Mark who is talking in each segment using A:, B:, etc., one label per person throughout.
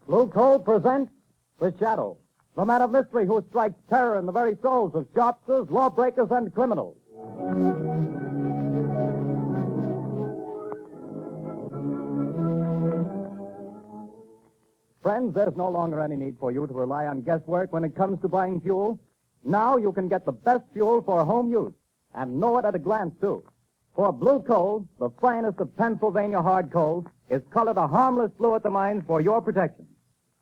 A: Blue Coal presents The Shadow, the man of mystery who strikes terror in the very souls of shopkeepers, lawbreakers, and criminals. Friends, there's no longer any need for you to rely on guesswork when it comes to buying fuel. Now you can get the best fuel for home use, and know it at a glance, too. For Blue Coal, the finest of Pennsylvania hard coal, is colored a harmless blue at the mines for your protection,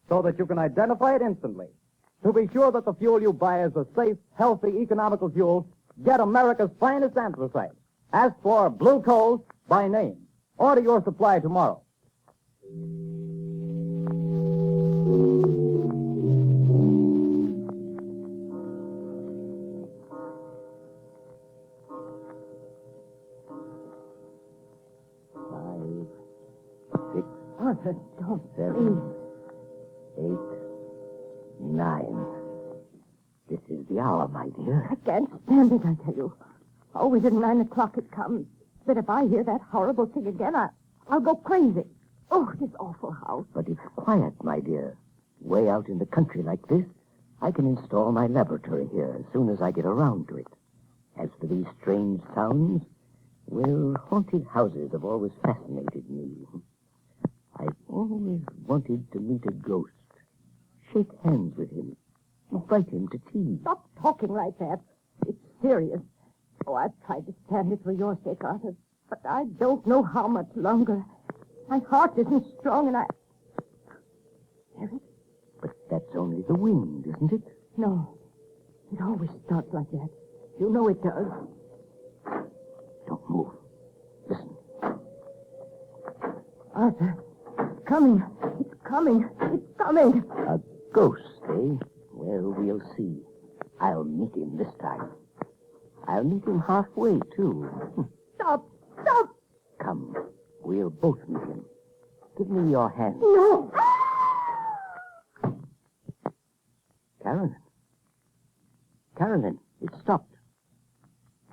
A: so that you can identify it instantly. To be sure that the fuel you buy is a safe, healthy, economical fuel, get America's finest anthracite. Ask for Blue Coal by name. Order your supply tomorrow.
B: Arthur, don't.
C: 7, 8, 9. This is the hour, my dear.
B: I can't stand it, I tell you. Always at 9 o'clock it comes. But if I hear that horrible thing again, I'll go crazy. Oh, this awful house.
C: But it's quiet, my dear. Way out in the country like this, I can install my laboratory here as soon as I get around to it. As for these strange sounds, well, haunted houses have always fascinated me. I've always wanted to meet a ghost, shake hands with him, invite him to tea.
B: Stop talking like that. It's serious. Oh, I've tried to stand it for your sake, Arthur, but I don't know how much longer. My heart isn't strong, and I... Hear it?
C: But that's only the wind, isn't it?
B: No. It always starts like that. You know it does.
C: Don't move. Listen.
B: Arthur, it's coming. It's coming. It's coming.
C: A ghost, eh? Well, we'll see. I'll meet him this time. I'll meet him halfway, too.
B: Stop! Stop!
C: Come, we'll both meet him. Give me your hand.
B: No!
C: Carolyn. Carolyn, it stopped.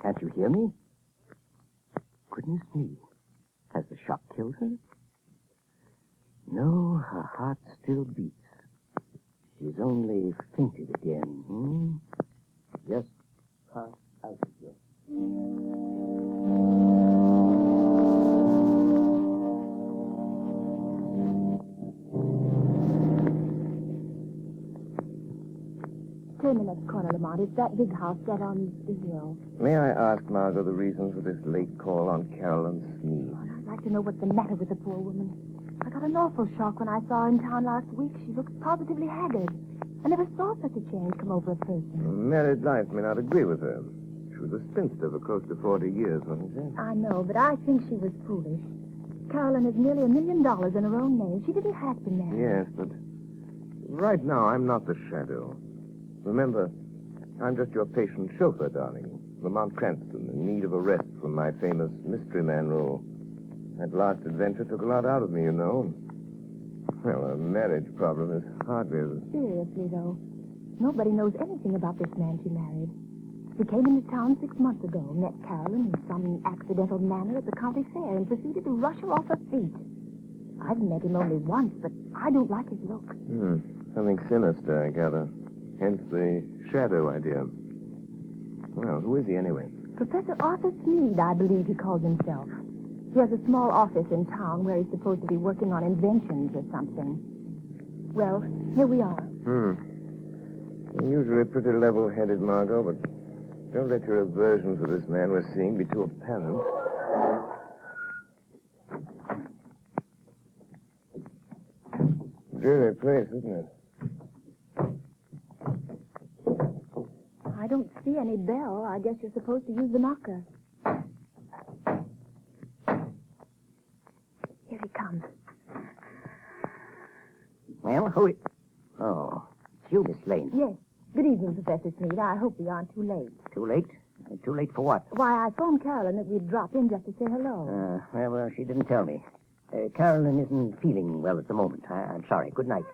C: Can't you hear me? Goodness me. Has the shock killed her? No, her heart still beats. She's only fainted again. Just pass out again.
B: Turn the next corner, Lamont. It's that big house set on the hill.
D: May I ask, Margot, the reason for this late call on Carolyn Sneed?
B: Oh, I'd like to know what's the matter with the poor woman. I got an awful shock when I saw her in town last week. She looks positively haggard. I never saw such a change come over a person.
D: Married life may not agree with her. She was a spinster for close to 40 years, wasn't she?
B: I know, but I think she was foolish. Carolyn has nearly $1 million in her own name. She didn't have to marry.
D: Yes, but right now I'm not the shadow. Remember, I'm just your patient chauffeur, darling. Lamont Cranston, in need of a rest from my famous mystery man role. That last adventure took a lot out of me, you know. Well, a marriage problem is hardly as...
B: Seriously, though, nobody knows anything about this man she married. He came into town 6 months ago, met Carolyn in some accidental manner at the county fair, and proceeded to rush her off her feet. I've met him only once, but I don't like his looks.
D: Something sinister, I gather. Hence the shadow idea. Well, who is he anyway?
B: Professor Arthur Sneed, I believe he calls himself. He has a small office in town where he's supposed to be working on inventions or something. Well, here we are.
D: You're usually pretty level-headed, Margot, but don't let your aversion for this man we're seeing be too apparent. Dreary place, isn't it?
B: I don't see any bell. I guess you're supposed to use the knocker. Here he comes.
C: Well, who is... Oh, it's you, Miss Lane.
B: Yes. Good evening, Professor Sneed. I hope we aren't too late.
C: Too late? Too late for what?
B: Why, I phoned Carolyn that we'd drop in just to say hello.
C: Well, she didn't tell me. Carolyn isn't feeling well at the moment. I'm sorry. Good night.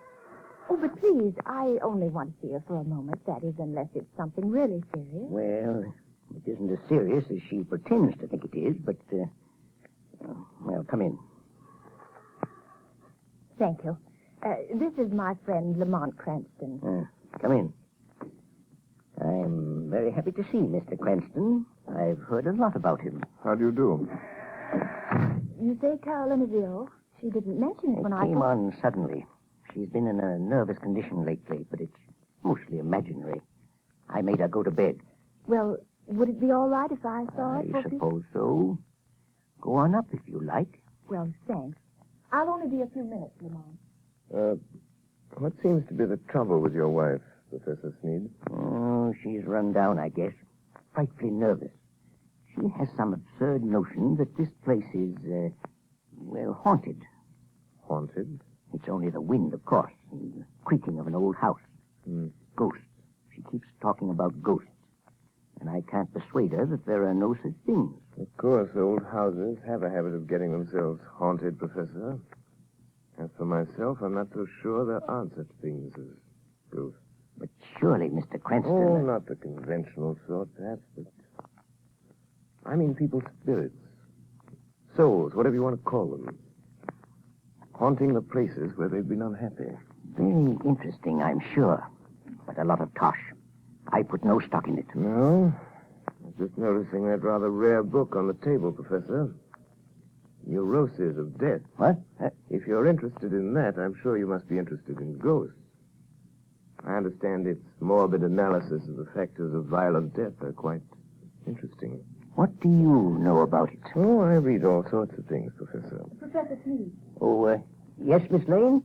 B: Oh, but please, I only want to see her for a moment. That is, unless it's something really serious.
C: Well, It isn't as serious as she pretends to think it is, but, well, come in.
B: Thank you. This is my friend, Lamont Cranston.
C: Come in. I'm very happy to see Mr. Cranston. I've heard a lot about him.
D: How do you do?
B: You say Carolyn is ill? She didn't mention it when I...
C: It came on suddenly. She's been in a nervous condition lately, but it's mostly imaginary. I made her go to bed.
B: Well, would it be all right if I saw it?
C: I suppose so. Go on up if you like.
B: Well, thanks. I'll only be a few minutes, Lamont.
D: What seems to be the trouble with your wife, Professor Sneed?
C: Oh, she's run down, I guess. Frightfully nervous. She has some absurd notion that this place is, well, haunted.
D: Haunted?
C: It's only the wind, of course, and the creaking of an old house. Ghosts. She keeps talking about ghosts. And I can't persuade her that there are no such things.
D: Of course, old houses have a habit of getting themselves haunted, Professor. As for myself, I'm not so sure there aren't such things as ghosts.
C: But surely, Mr. Cranston...
D: Oh, not the conventional sort, perhaps, but... I mean people's spirits. Souls, whatever you want to call them. Haunting the places where they've been unhappy.
C: Very interesting, I'm sure. But a lot of tosh. I put no stock in it.
D: No? I was just noticing that rather rare book on the table, Professor. Neuroses of Death.
C: What?
D: If you're interested in that, I'm sure you must be interested in ghosts. I understand its morbid analysis of the factors of violent death are quite interesting.
C: What do you know about it?
D: Oh, I read all sorts of things, Professor.
B: Professor Sneed,
C: Oh, yes, Miss Lane?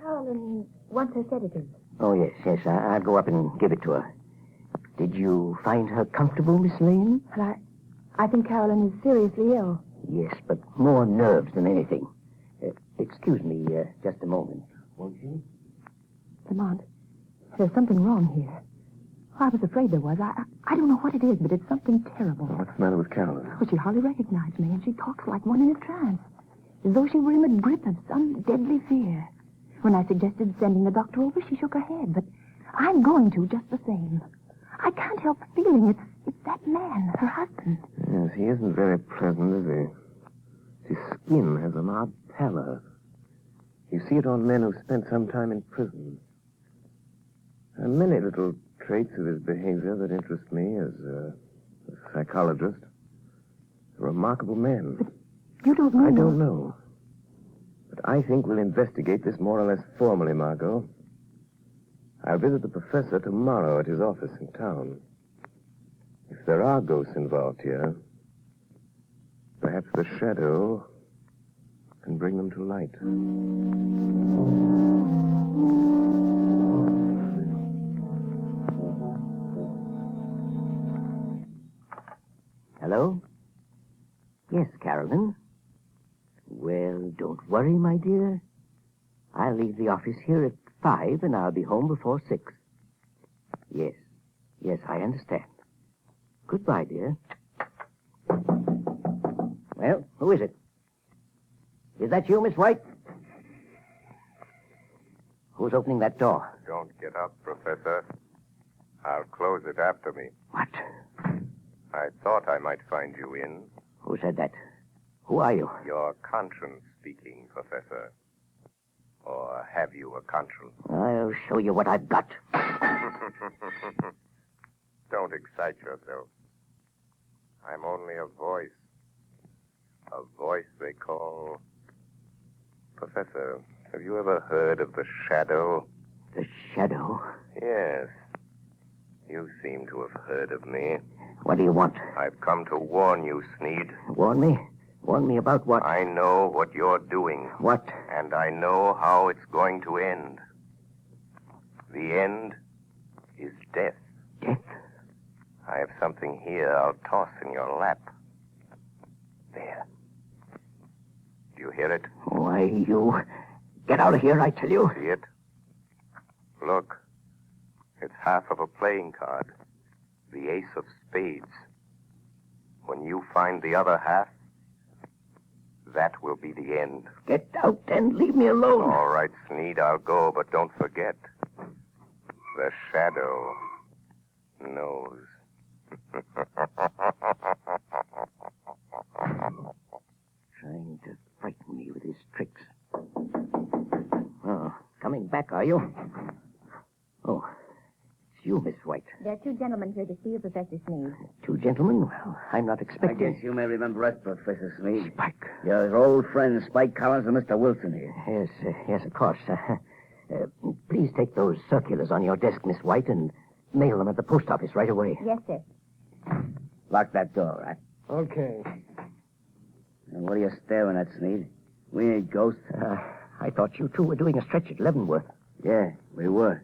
B: Carolyn wants her sedative.
C: Oh, yes. I'll go up and give it to her. Did you find her comfortable, Miss Lane?
B: Well, I think Carolyn is seriously ill.
C: Yes, but more nerves than anything. Excuse me just a moment, won't you?
B: Lamont, there's something wrong here. I was afraid there was. I don't know what it is, but it's something terrible.
D: What's the matter with Carolyn?
B: Well, she hardly recognized me, and she talks like one in a trance, as though she were in the grip of some deadly fear. When I suggested sending the doctor over, she shook her head, but I'm going to just the same. I can't help feeling it's that man, her husband.
D: Yes, he isn't very pleasant, is he? His skin has an odd pallor. You see it on men who've spent some time in prison. There are many little traits of his behavior that interest me as a psychologist. A remarkable man.
B: But you don't know...
D: I don't know. But I think we'll investigate this more or less formally, Margot. I'll visit the professor tomorrow at his office in town. If there are ghosts involved here, perhaps the shadow can bring them to light.
C: Hello? Yes, Carolyn. Well, don't worry, my dear. I'll leave the office here at 5, and I'll be home before 6. Yes, I understand. Goodbye, dear. Well, who is it? Is that you, Miss White? Who's opening that door?
E: Don't get up, Professor. I'll close it after me.
C: What?
E: I thought I might find you in.
C: Who said that? Who are you?
E: Your conscience speaking, Professor. Or have you a conscience?
C: I'll show you what I've got.
E: Don't excite yourself. I'm only a voice. A voice they call... Professor, have you ever heard of the shadow?
C: The shadow?
E: Yes. You seem to have heard of me.
C: What do you want?
E: I've come to warn you, Sneed.
C: Warn me? Warn me about what?
E: I know what you're doing.
C: What?
E: And I know how it's going to end. The end is death.
C: Death?
E: I have something here I'll toss in your lap. There. Do you hear it?
C: Why, you... Get out of here, I tell you.
E: See it? Look. It's half of a playing card. The ace of spades. When you find the other half, that will be the end.
C: Get out and leave me alone.
E: All right, Sneed, I'll go, but don't forget. The shadow knows
C: Trying to frighten me with his tricks. Oh, coming back, are you? Oh, it's you, Miss White.
B: There are two gentlemen here to see you, Professor Sneed.
C: Two gentlemen? Well, I'm not
F: I
C: expecting...
F: guess you may remember us, Professor Sneed.
C: Spike.
F: Your old friends, Spike Collins and Mr. Wilson here.
C: Yes, of course. Please take those circulars on your desk, Miss White, and mail them at the post office right away.
B: Yes, sir.
F: Lock that door, right?
A: Okay.
F: And what are you staring at, Sneed? We ain't ghosts.
C: I thought you two were doing a stretch at Leavenworth.
F: Yeah, we were.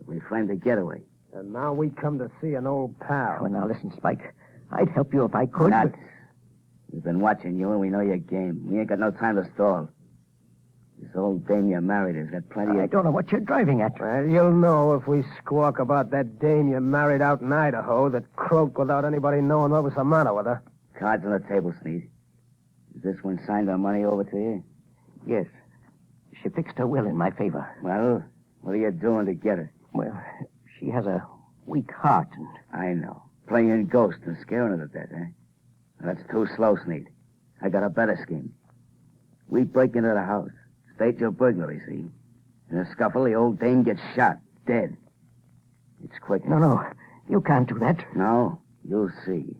F: We framed a getaway.
A: And now we come to see an old pal.
C: Well, now listen, Spike. I'd help you if I could.
F: Nuts.
C: But...
F: We've been watching you, and we know your game. We ain't got no time to stall. This old dame you married has got plenty
C: I
F: of...
C: don't know what you're driving at.
A: Well, you'll know if we squawk about that dame you married out in Idaho that croaked without anybody knowing what was the matter with her.
F: Cards on the table, Sneed. Is this one signed our money over to you?
C: Yes. She fixed her will in my favor.
F: Well, what are you doing to get her?
C: Well, she has a weak heart, and...
F: I know. Playing ghost and scaring her to death, eh? Well, that's too slow, Sneed. I got a better scheme. We break into the house. Stage your burglary, see? In a scuffle, the old dame gets shot. Dead. It's quick.
C: No. You can't do that.
F: No? You'll see.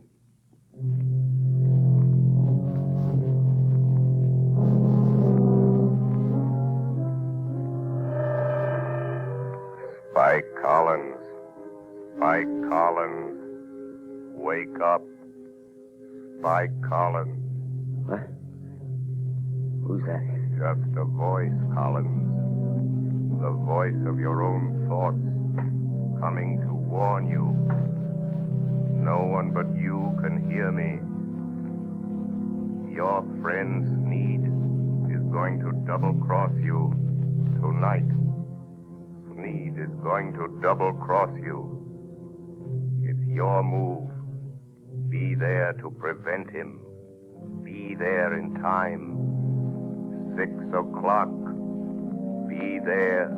E: Spike Collins. Spike Collins. Wake up. Spike Collins.
F: What? Who's that?
E: Just a voice, Collins. The voice of your own thoughts, coming to warn you. No one but you can hear me. Your friend Sneed is going to double-cross you tonight. Sneed is going to double-cross you. It's your move. Be there to prevent him. Be there in time. 6 o'clock. Be there.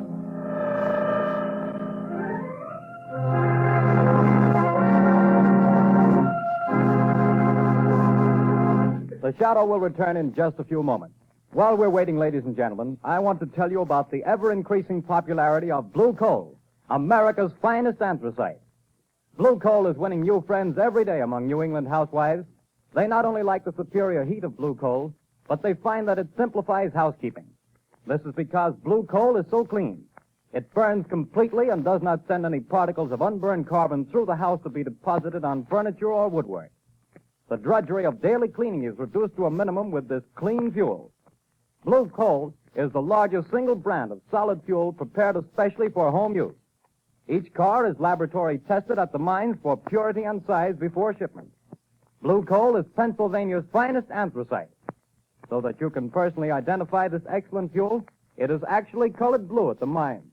A: The Shadow will return in just a few moments. While we're waiting, ladies and gentlemen, I want to tell you about the ever-increasing popularity of Blue Coal, America's finest anthracite. Blue Coal is winning new friends every day among New England housewives. They not only like the superior heat of Blue Coal, but they find that it simplifies housekeeping. This is because Blue Coal is so clean. It burns completely and does not send any particles of unburned carbon through the house to be deposited on furniture or woodwork. The drudgery of daily cleaning is reduced to a minimum with this clean fuel. Blue Coal is the largest single brand of solid fuel prepared especially for home use. Each car is laboratory tested at the mines for purity and size before shipment. Blue Coal is Pennsylvania's finest anthracite. So that you can personally identify this excellent fuel, it is actually colored blue at the mines.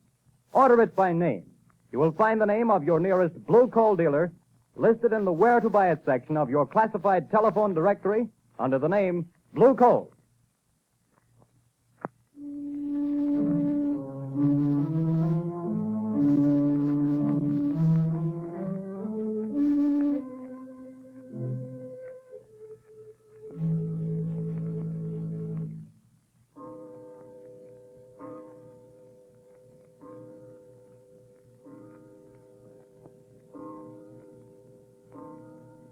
A: Order it by name. You will find the name of your nearest Blue Coal dealer listed in the Where to Buy It section of your classified telephone directory under the name Blue Coal.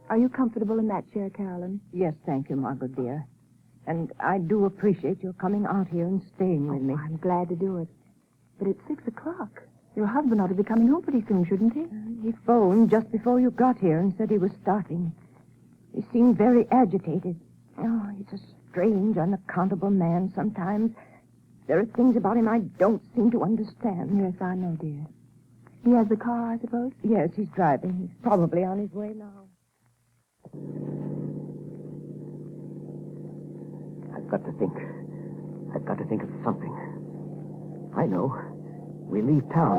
B: Are you comfortable in that chair, Carolyn?
G: Yes, thank you, Margot, dear. And I do appreciate your coming out here and staying with me.
B: I'm glad to do it. But it's 6 o'clock. Your husband ought to be coming home pretty soon, shouldn't he?
G: He phoned just before you got here and said he was starting. He seemed very agitated. Oh, he's a strange, unaccountable man sometimes. There are things about him I don't seem to understand.
B: Yes, I know, dear. He has the car, I suppose?
G: Yes, he's driving. He's probably on his way now.
C: I've got to think of something. I know. We leave town.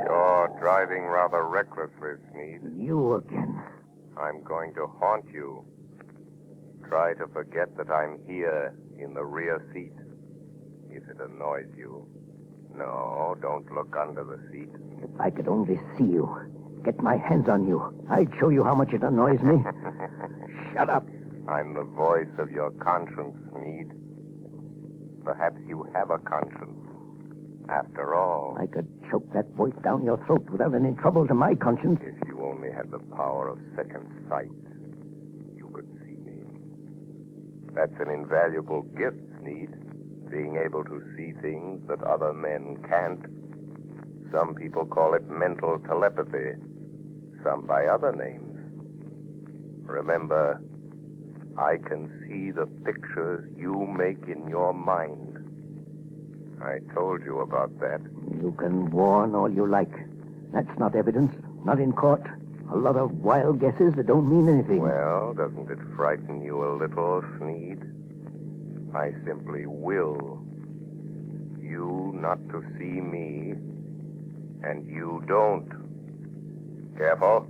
E: You're driving rather recklessly, Sneed.
C: You again.
E: I'm going to haunt you. Try to forget that I'm here in the rear seat, if it annoys you. No, don't look under the seat.
C: If I could only see you. get my hands on you, I'd show you how much it annoys me. Shut up.
E: I'm the voice of your conscience, Sneed. Perhaps you have a conscience. After all,
C: I could choke that voice down your throat without any trouble to my conscience.
E: if you only had the power of second sight, you could see me. That's an invaluable gift, Sneed. Being able to see things that other men can't. Some people call it mental telepathy. Some by other names. Remember, I can see the pictures you make in your mind. I told you about that.
C: You can warn all you like. That's not evidence. Not in court. A lot of wild guesses that don't mean anything.
E: Well, doesn't it frighten you a little, Sneed? I simply will you not to see me, and you don't. Careful.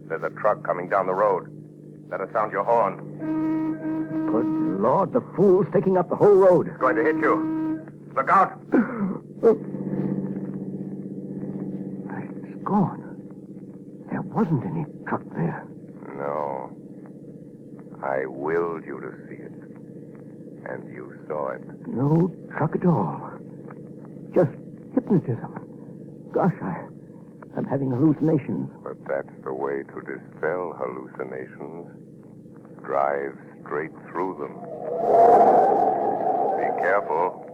E: There's a truck coming down the road. Better sound your horn.
C: Good Lord, the fool's taking up the whole road.
E: It's going to hit you. Look out.
C: It's gone. There wasn't any truck there.
E: No. I willed you to see it. And you saw it.
C: No truck at all. Just hypnotism. Gosh, I'm having hallucinations.
E: But that's the way to dispel hallucinations. Drive straight through them. Be careful.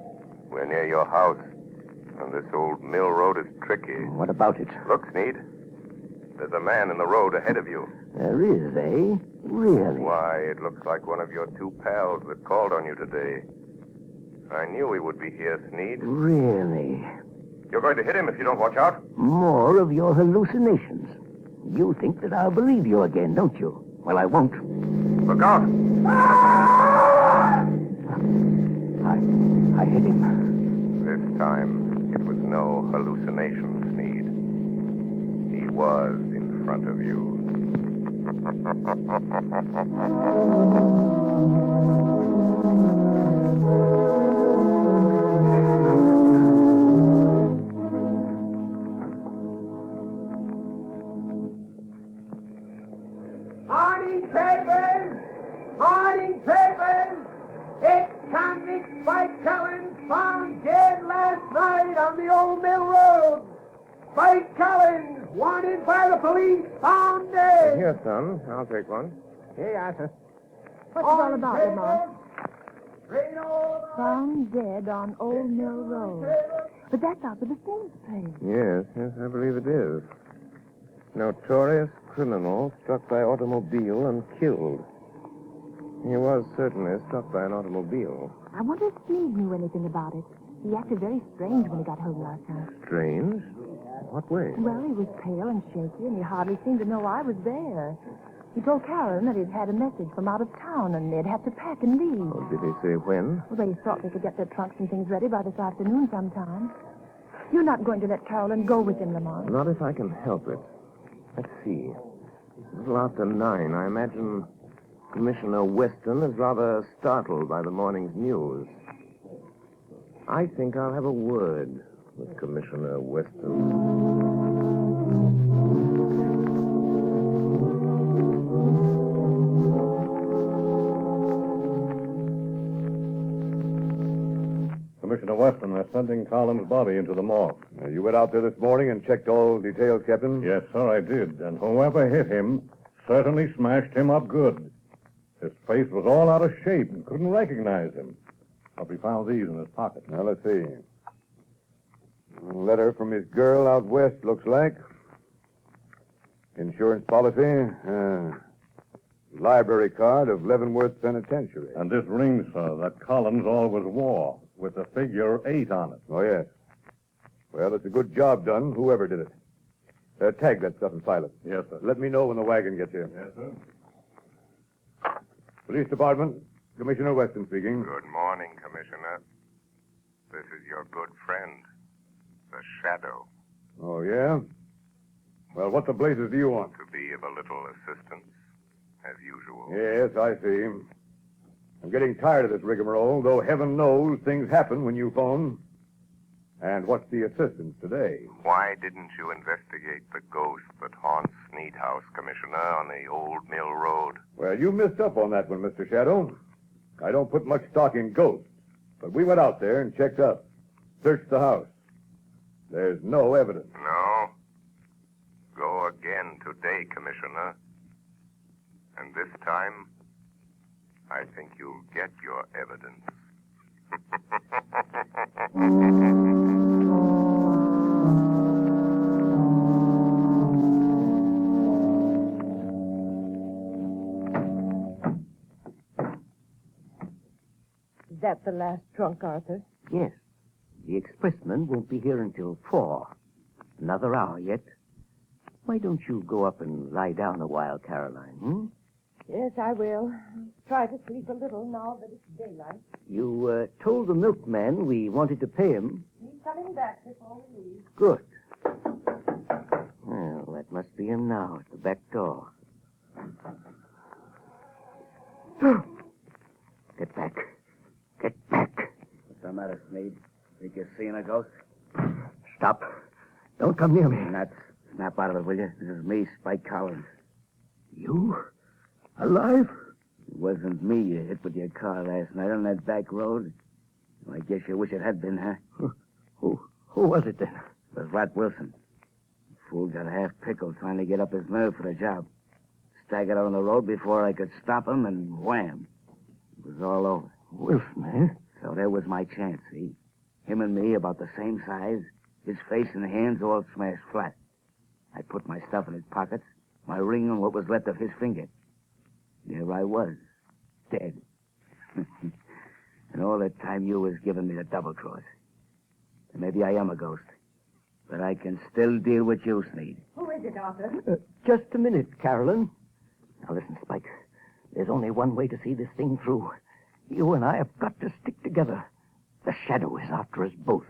E: We're near your house. And this old mill road is tricky.
C: What about it?
E: Look, Sneed. There's a man in the road ahead of you.
C: There is, eh? Really?
E: Why, it looks like one of your two pals that called on you today. I knew he would be here, Sneed.
C: Really?
E: You're going to hit him if you don't watch out.
C: More of your hallucinations. You think that I'll believe you again, don't you? Well, I won't.
E: Look out.
C: I hit him.
E: This time, it was no hallucination, Sneed. He was in front of you.
H: Morning papers! Morning papers! Ex-convict Spike Collins found dead last night on the old mill road. Spike Collins, wanted by the police, found dead.
D: Here, son. I'll take one.
H: Here you are, sir.
B: What's it all about, Lamont?
H: Read all
B: Found dead on Old Mill Road. But that's out of the Smith's place.
D: Yes, I believe it is. Notorious criminal struck by automobile and killed. He was certainly struck by an automobile.
B: I wonder if Steve knew anything about it. He acted very strange when he got home last night.
D: Strange? What way?
B: Well, he was pale and shaky, and he hardly seemed to know I was there. He told Karen that he'd had a message from out of town, and they'd have to pack and leave.
D: Oh, did he say when?
B: Well, they thought they could get their trunks and things ready by this afternoon sometime. You're not going to let Carolyn go with him, Lamont.
D: Not if I can help it. Let's see. A little after 9. I imagine Commissioner Weston is rather startled by the morning's news. I think I'll have a word with Commissioner Weston.
I: Commissioner Weston, they're sending Collins' body into the morgue. You went out there this morning and checked all details, Captain? Yes, sir, I did. And whoever hit him certainly smashed him up good. His face was all out of shape and couldn't recognize him. But we found these in his pocket. Now, let's see. A letter from his girl out west, looks like. Insurance policy. Library card of Leavenworth Penitentiary. And this ring, sir, that Collins always wore, with the figure 8 on it. Oh, yes. Well, it's a good job done, whoever did it. Tag that stuff and file it. Yes, sir. Let me know when the wagon gets here. Yes, sir. Police Department, Commissioner Weston speaking.
E: Good morning, Commissioner. This is your good friend, the Shadow.
I: Oh, yeah? Well, what the blazes do you want?
E: To be of a little assistance, as usual.
I: Yes, I see. I'm getting tired of this rigmarole, though heaven knows things happen when you phone. And what's the assistance today?
E: Why didn't you investigate the ghost that haunts Sneed House, Commissioner, on the Old Mill Road?
I: Well, you missed up on that one, Mr. Shadow. I don't put much stock in ghosts, but we went out there and checked up. Searched the house. There's no evidence.
E: No. Go again today, Commissioner. And this time, I think you'll get your evidence.
G: Is that the last trunk, Arthur?
C: Yes. The expressman won't be here until 4. Another hour yet. Why don't you go up and lie down a while, Caroline?
G: Yes, I will. Try to sleep a little now that it's daylight.
C: You told the milkman we wanted to pay him.
G: He's coming back before we leave.
C: Good. Well, that must be him now at the back door. Get back. Get back.
F: What's the matter, Sneed? Think you're seeing a ghost?
C: Stop. Don't come near me.
F: Nuts. Snap out of it, will you? This is me, Spike Collins.
C: You? Alive?
F: It wasn't me you hit with your car last night on that back road. Well, I guess you wish it had been, huh?
C: Who was it then?
F: It was Rat Wilson. The fool got half pickled trying to get up his nerve for the job. Staggered out on the road before I could stop him, and wham. It was all over.
C: Wilson, eh?
F: So there was my chance, see? Him and me about the same size, his face and hands all smashed flat. I put my stuff in his pockets, my ring and what was left of his finger. There I was, dead. And all that time you was giving me the double cross. And maybe I am a ghost, but I can still deal with you, Sneed.
G: Who is it, Arthur?
C: Just a minute, Carolyn. Now listen, Spike. There's only one way to see this thing through. You and I have got to stick together. The shadow is after us both.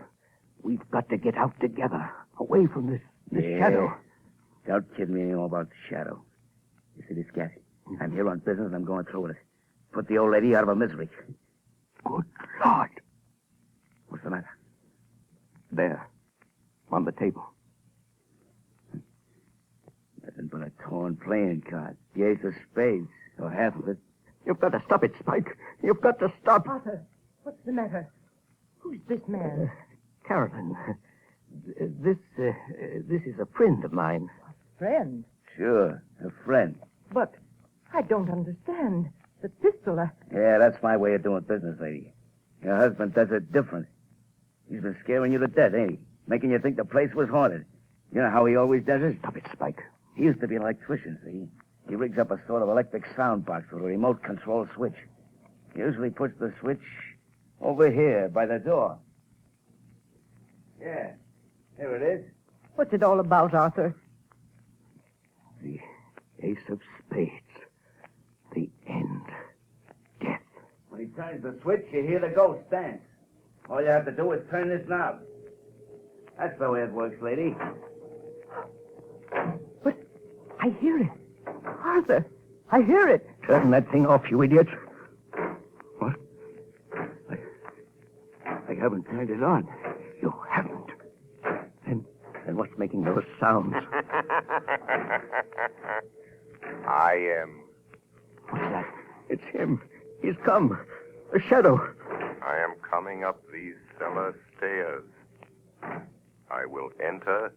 C: We've got to get out together, away from this shadow.
F: Don't kid me anymore about the shadow. You see this cat? I'm here on business and I'm going through with it. Put the old lady out of her misery.
C: Good Lord.
F: What's the matter?
C: There, on the table.
F: Nothing but a torn playing card. The ace of spades, or half of it.
C: You've got to stop it, Spike. You've got to stop.
G: Arthur, what's the matter? Who's this man?
C: Carolyn, this is a friend of mine.
G: Friend.
F: Sure, a friend.
G: But I don't understand. The pistol,
F: Yeah, that's my way of doing business, lady. Your husband does it different. He's been scaring you to death, ain't he? Making you think the place was haunted. You know how he always does it?
C: Stop it, Spike.
F: He used to be an electrician, see? He rigs up a sort of electric sound box with a remote control switch. He usually puts the switch over here by the door. Yeah, here it is.
G: what's it all about, Arthur?
C: The ace of spades. The end. Death.
F: When he turns the switch, you hear the ghost dance. All you have to do is turn this knob. That's the way it works, lady.
G: But I hear it. Arthur, I hear it.
C: Turn that thing off, you idiot. What? I haven't turned it on. You haven't. Then what's making those sounds?
E: I am.
C: What's that? It's him. He's come. A shadow.
E: I am coming up these cellar stairs. I will enter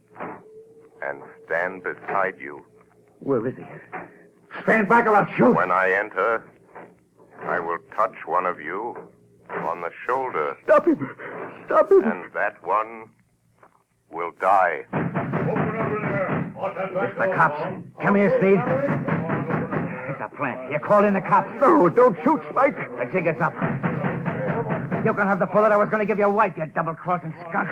E: and stand beside you.
C: Where is he? Stand back or I'll shoot.
E: When I enter, I will touch one of you on the shoulder.
C: Stop him. Stop him.
E: And that one will die.
F: It's the cops. Come here, Steve. It's a plant. You call in the cops.
C: No, don't shoot, Spike.
F: The jig is up. You can have the bullet I was going to give your wife, you double-crossing skunk.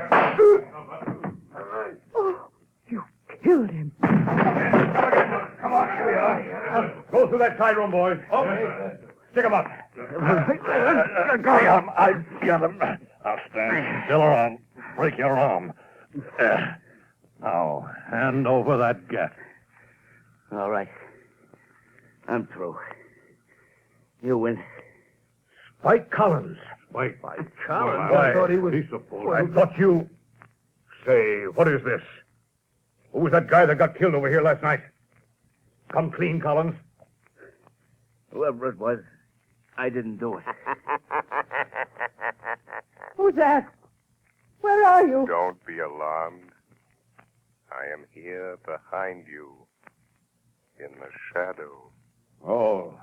G: Oh, you killed him.
I: Come on, here we are. Go through that side room, boys. Okay. Stick him up. I got him. I'll stand still or I'll break your arm. Now, hand over that gat.
F: All right. I'm through. You win.
I: Spike Collins. Spike Collins? I thought he was... I thought you... Say, what is this? Who was that guy that got killed over here last night? Come clean, Collins.
F: Whoever it was, I didn't do it.
G: Who's that? Where are you?
E: Don't be alarmed. I am here behind you, in the shadow.
I: Oh.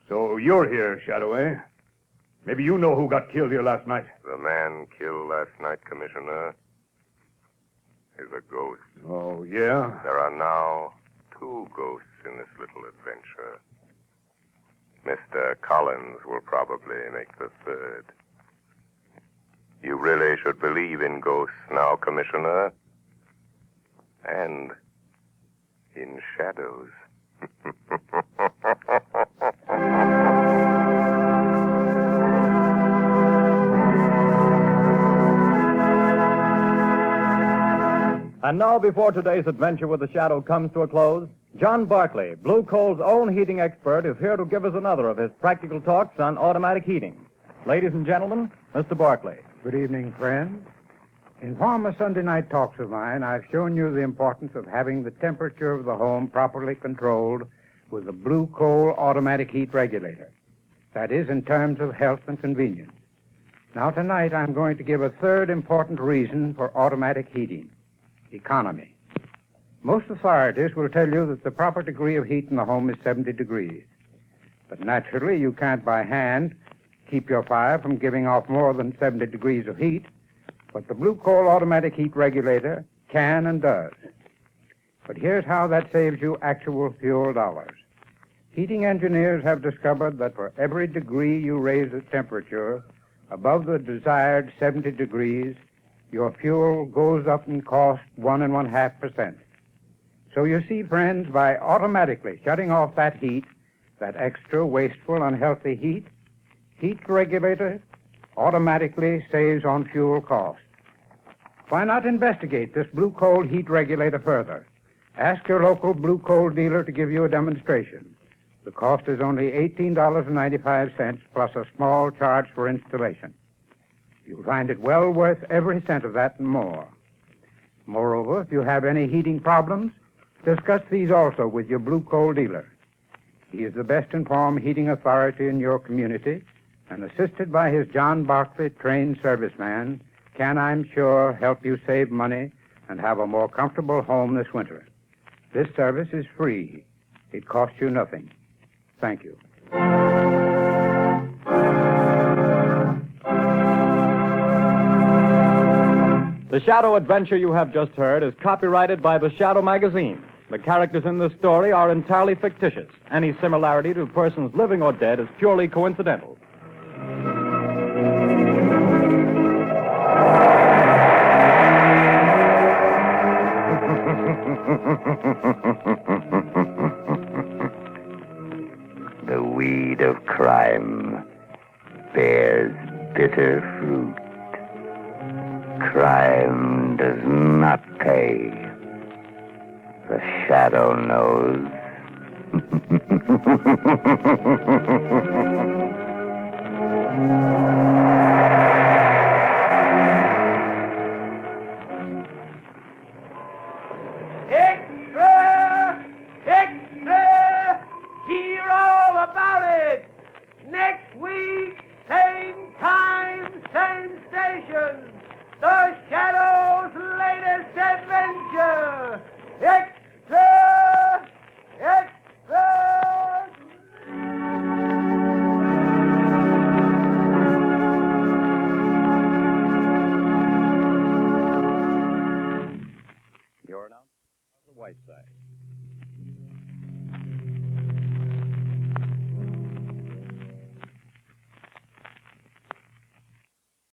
I: So you're here, Shadow, eh? Maybe you know who got killed here last night.
E: The man killed last night, Commissioner, is a ghost.
I: Oh, yeah?
E: There are now 2 ghosts in this little adventure. Mr. Collins will probably make the 3rd. You really should believe in ghosts now, Commissioner. And in shadows.
A: And now, before today's adventure with the Shadow comes to a close, John Barclay, Blue Coal's own heating expert, is here to give us another of his practical talks on automatic heating. Ladies and gentlemen, Mr. Barclay.
J: Good evening, friends. In former Sunday night talks of mine, I've shown you the importance of having the temperature of the home properly controlled with a Blue Coal automatic heat regulator. That is, in terms of health and convenience. Now, tonight, I'm going to give a third important reason for automatic heating: economy. Most authorities will tell you that the proper degree of heat in the home is 70 degrees. But naturally, you can't by hand keep your fire from giving off more than 70 degrees of heat. But the Blue Coal automatic heat regulator can and does. But here's how that saves you actual fuel dollars. Heating engineers have discovered that for every degree you raise the temperature above the desired 70 degrees, your fuel goes up in cost 1.5%. So you see, friends, by automatically shutting off that heat, that extra, wasteful, unhealthy heat regulator automatically saves on fuel costs. Why not investigate this Blue Coal heat regulator further? Ask your local Blue Coal dealer to give you a demonstration. The cost is only $18.95 plus a small charge for installation. You'll find it well worth every cent of that and more. Moreover, if you have any heating problems, discuss these also with your Blue Coal dealer. He is the best informed heating authority in your community, and assisted by his John Barclay trained serviceman, can, I'm sure, help you save money and have a more comfortable home this winter. This service is free. It costs you nothing. Thank you.
A: The Shadow adventure you have just heard is copyrighted by the Shadow magazine. The characters in this story are entirely fictitious. Any similarity to persons living or dead is purely coincidental.
F: The weed of crime bears bitter fruit. Crime does not pay. The Shadow knows.
H: Extra! Extra! Hear all about it! Next week, same time, same station. The Shadow's latest adventure! Extra! Extra!
A: You're now on the White Side.